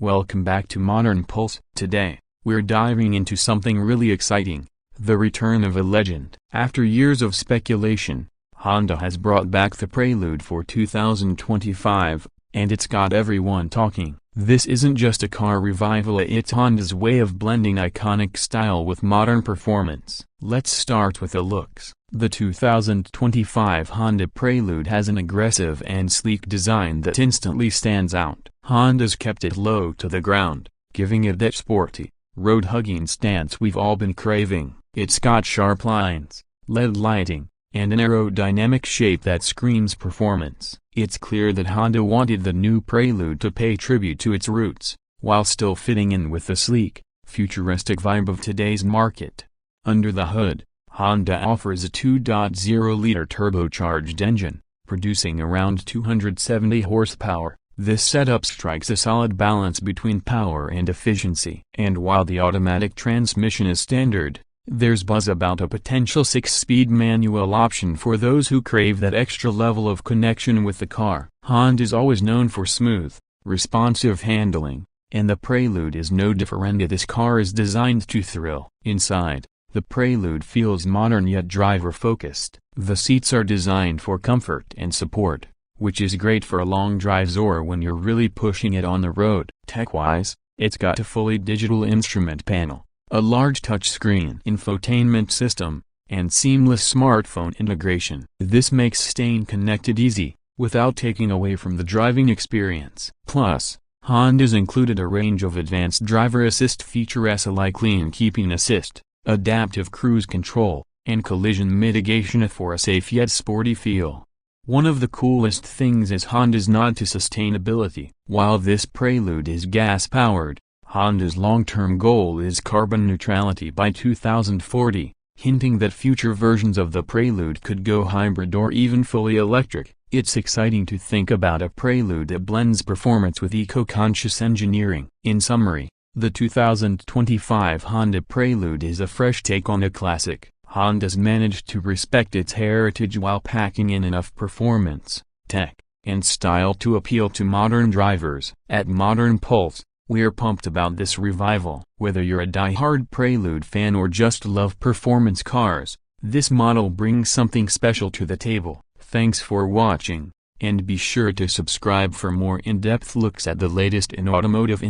Welcome back to Modern Pulse. Today, we're diving into something really exciting, the return of a legend. After years of speculation, Honda has brought back the Prelude for 2025, and it's got everyone talking. This isn't just a car revival, it's Honda's way of blending iconic style with modern performance. Let's start with the looks. The 2025 Honda Prelude has an aggressive and sleek design that instantly stands out. Honda's kept it low to the ground, giving it that sporty, road-hugging stance we've all been craving. It's got sharp lines, LED lighting, and an aerodynamic shape that screams performance. It's clear that Honda wanted the new Prelude to pay tribute to its roots, while still fitting in with the sleek, futuristic vibe of today's market. Under the hood, Honda offers a 2.0-liter turbocharged engine, producing around 270 horsepower. This setup strikes a solid balance between power and efficiency. And while the automatic transmission is standard, there's buzz about a potential 6-speed manual option for those who crave that extra level of connection with the car. Honda's always known for smooth, responsive handling, and the Prelude is no different. This car is designed to thrill. Inside, the Prelude feels modern yet driver-focused. The seats are designed for comfort and support, which is great for long drives or when you're really pushing it on the road. Tech-wise, it's got a fully digital instrument panel, a large touchscreen infotainment system, and seamless smartphone integration. This makes staying connected easy, without taking away from the driving experience. Plus, Honda's included a range of advanced driver assist features like lane keeping assist, adaptive cruise control, and collision mitigation for a safe yet sporty feel. One of the coolest things is Honda's nod to sustainability. While this Prelude is gas-powered, Honda's long-term goal is carbon neutrality by 2040, hinting that future versions of the Prelude could go hybrid or even fully electric. It's exciting to think about a Prelude that blends performance with eco-conscious engineering. In summary, the 2025 Honda Prelude is a fresh take on a classic. Honda's managed to respect its heritage while packing in enough performance, tech, and style to appeal to modern drivers. At Modern Pulse, we're pumped about this revival. Whether you're a die-hard Prelude fan or just love performance cars, this model brings something special to the table. Thanks for watching, and be sure to subscribe for more in-depth looks at the latest in automotive